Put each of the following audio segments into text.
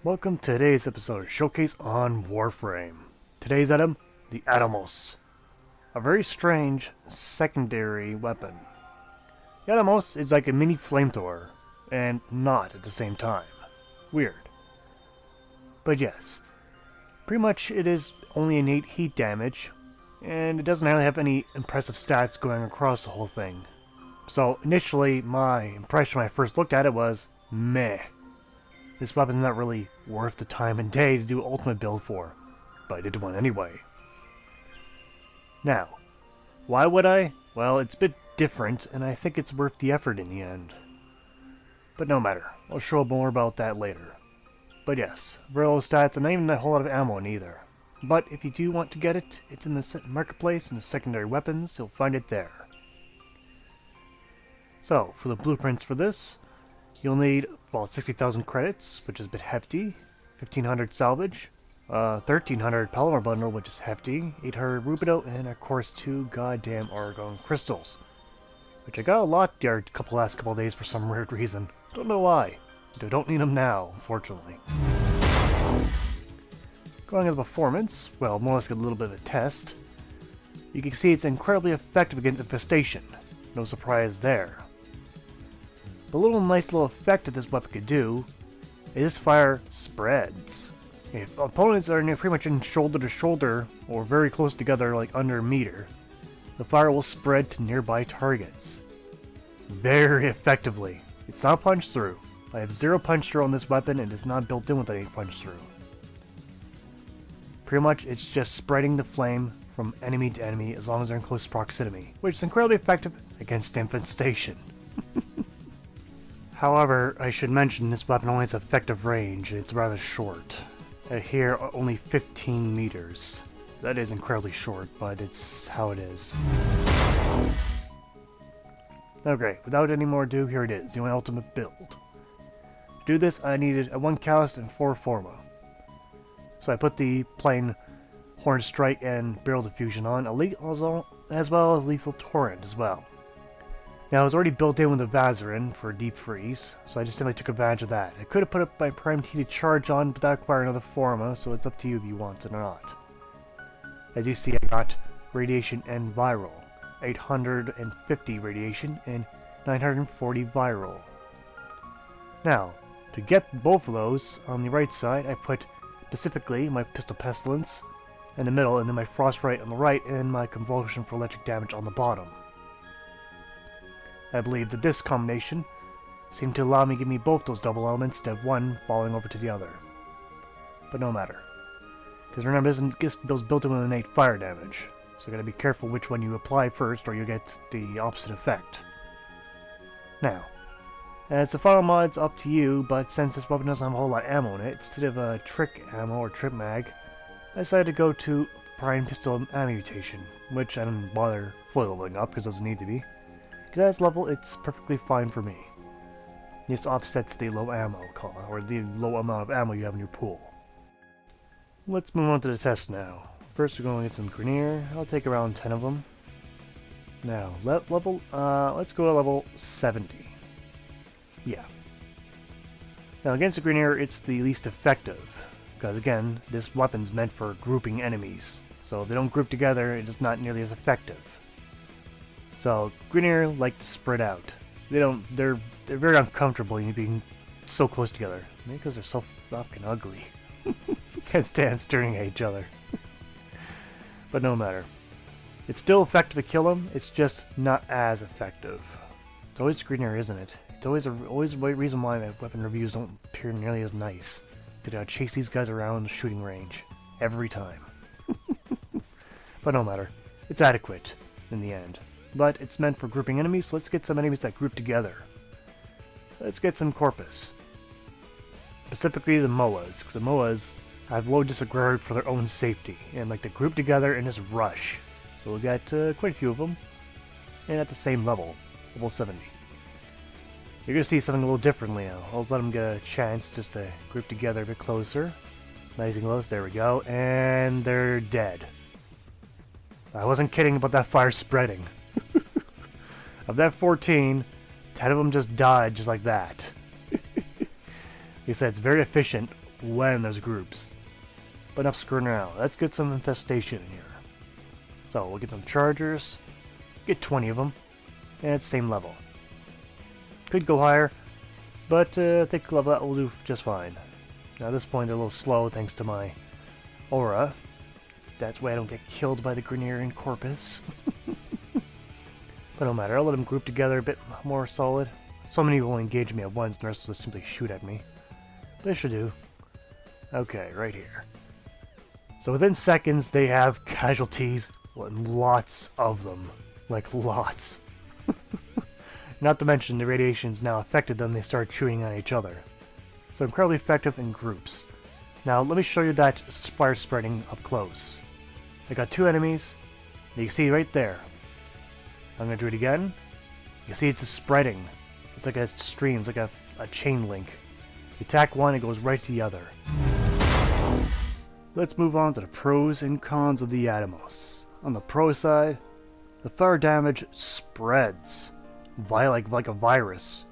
Welcome to today's episode of Showcase on Warframe. Today's item, the Atomos. A very strange secondary weapon. The Atomos is like a mini flamethrower, and not at the same time. Weird. But yes, pretty much it is only innate heat damage, and it doesn't really have any impressive stats going across the whole thing. So initially, my impression when I first looked at it was, meh. This weapon's not really worth the time and day to do ultimate build for, but I did one anyway. Now, why would I? Well, it's a bit different, and I think it's worth the effort in the end. But no matter, I'll show more about that later. But yes, very low stats, and not even a whole lot of ammo in either. But if you do want to get it, it's in the marketplace and the secondary weapons, you'll find it there. So, for the blueprints for this, you'll need about 60,000 credits, which is a bit hefty, 1,500 salvage, 1,300 polymer bundle, which is hefty, 800 rubido, and of course 2 goddamn argon crystals, which I got a lot there last couple of days for some weird reason. Don't know why. I don't need them now, unfortunately. Going into performance, well, more or less get a little bit of a test. You can see it's incredibly effective against infestation. No surprise there. The nice little effect that this weapon could do is fire spreads. If opponents are pretty much in shoulder to shoulder or very close together, like under a meter, the fire will spread to nearby targets very effectively. It's not punch through. I have 0 punch through on this weapon and it's not built in with any punch through. Pretty much it's just spreading the flame from enemy to enemy as long as they're in close proximity, which is incredibly effective against infestation. However, I should mention this weapon only has effective range. It's rather short. Here, only 15 meters. That is incredibly short, but it's how it is. Okay, without any more ado, here it is, the only ultimate build. To do this, I needed a 1 callus and 4 forma. So I put the plain Horn Strike and Barrel Diffusion on, as well as Lethal Torrent as well. Now, it was already built in with the Vazarin for Deep Freeze, so I just simply took advantage of that. I could have put up my Primed Heated Charge on, but that required another Forma, so it's up to you if you want it or not. As you see, I got Radiation and Viral. 850 Radiation and 940 Viral. Now, to get both of those, on the right side, I put specifically my Pistol Pestilence in the middle, and then my Frostbite on the right, and my Convulsion for electric damage on the bottom. I believe that this combination seemed to allow me to give me both those double elements instead of one falling over to the other. But no matter. Because remember, this build's built in with innate fire damage, so you gotta be careful which one you apply first or you'll get the opposite effect. Now, as the final mod's up to you, but since this weapon doesn't have a whole lot of ammo in it, instead of a trick ammo or trip mag, I decided to go to Prime Pistol Ammo Mutation, which I didn't bother fully leveling up because it doesn't need to be. Because at this level, it's perfectly fine for me. This offsets the low ammo or the low amount of ammo you have in your pool. Let's move on to the test now. First, we're going to get some Grenier. I'll take around 10 of them. Now, let's go to level 70. Yeah. Now, against the Grenier, it's the least effective. Because again, this weapon's meant for grouping enemies. So if they don't group together, it is not nearly as effective. So, Grenier like to spread out. They're very uncomfortable being so close together. Maybe because they're so fucking ugly. Can't stand staring at each other. But no matter. It's still effective to kill them, it's just not as effective. It's always Grenier, isn't it? It's always a reason why my weapon reviews don't appear nearly as nice. Because I chase these guys around the shooting range. Every time. But no matter. It's adequate in the end. But it's meant for grouping enemies, so let's get some enemies that group together. Let's get some Corpus. Specifically the Moas, because the Moas have low disregard for their own safety, and like to group together and just rush. So we'll get quite a few of them, and at the same level, level 70. You're going to see something a little differently now. I'll let them get a chance just to group together a bit closer. Nice and close, there we go, and they're dead. I wasn't kidding about that fire spreading. Of that 14, 10 of them just died just like that. Like I said, it's very efficient when there's groups. But enough screwing around. Let's get some infestation in here. So we'll get some chargers, get 20 of them, and it's same level. Could go higher, but I think level that will do just fine. Now at this point they're a little slow thanks to my aura. That's why I don't get killed by the Grenadier Corpus. But no matter, I'll let them group together a bit more solid. So many will engage me at once, and the rest will just simply shoot at me. But it should do. Okay, right here. So within seconds, they have casualties, and lots of them. Like, lots. Not to mention, the radiation's now affected them, they start chewing on each other. So incredibly effective in groups. Now, let me show you that fire spreading up close. I got 2 enemies, and you can see right there. I'm going to do it again. You see it's just spreading. It's like a stream, it's like a chain link. You attack one, it goes right to the other. Let's move on to the pros and cons of the Atomos. On the pro side, the fire damage spreads like a virus.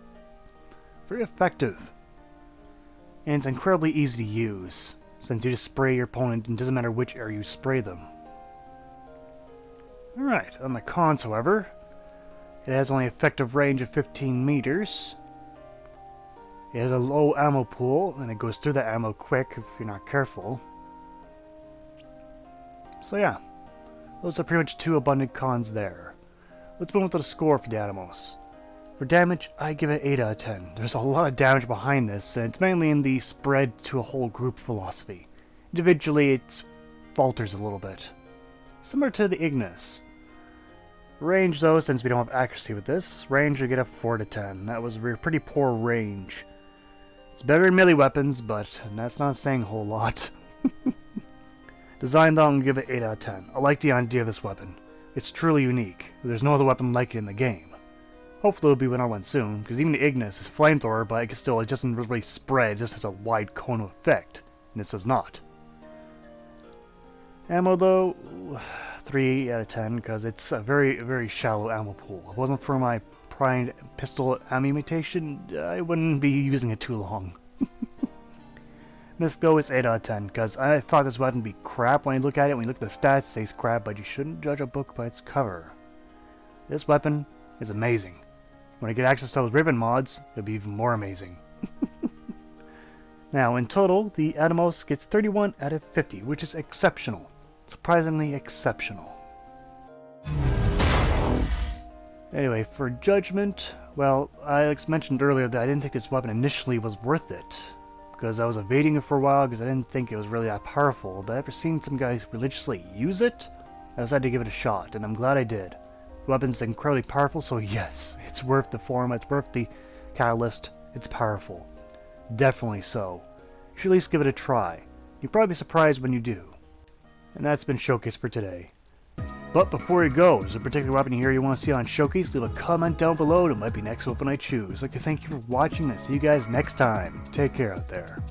Very effective. And it's incredibly easy to use, since you just spray your opponent and it doesn't matter which area you spray them. Alright, on the cons however, it has only effective range of 15 meters. It has a low ammo pool, and it goes through the ammo quick if you're not careful. So yeah, those are pretty much 2 abundant cons there. Let's move on to the score for the Atomos. For damage, I give it 8 out of 10. There's a lot of damage behind this, and it's mainly in the spread to a whole group philosophy. Individually, it falters a little bit. Similar to the Ignis. Range, though, since we don't have accuracy with this, range I get a 4 to 10. That was a pretty poor range. It's better than melee weapons, but that's not saying a whole lot. Design, though, I'm going to give it 8 out of 10. I like the idea of this weapon. It's truly unique. There's no other weapon like it in the game. Hopefully it'll be another one soon, because even the Ignis is flamethrower, but it doesn't really spread, it just has a wide cone of effect, and this does not. Ammo, though, 3 out of 10, because it's a very, very shallow ammo pool. If it wasn't for my primed pistol ammo imitation, I wouldn't be using it too long. This, though, is 8 out of 10, because I thought this weapon would be crap when you look at it. When you look at the stats, it says crap, but you shouldn't judge a book by its cover. This weapon is amazing. When I get access to those ribbon mods, it'll be even more amazing. Now, in total, the Atomos gets 31 out of 50, which is exceptional. Surprisingly exceptional. Anyway, for judgment, well, I mentioned earlier that I didn't think this weapon initially was worth it, because I was evading it for a while because I didn't think it was really that powerful, but after seeing some guys religiously use it, I decided to give it a shot, and I'm glad I did. The weapon's incredibly powerful, so yes, it's worth the form, it's worth the catalyst, it's powerful. Definitely so. You should at least give it a try. You'll probably be surprised when you do. And that's been Showcase for today. But before you go, is there a particular weapon here you want to see on Showcase? Leave a comment down below, it might be next weapon I choose. I'd like to thank you for watching, and see you guys next time. Take care out there.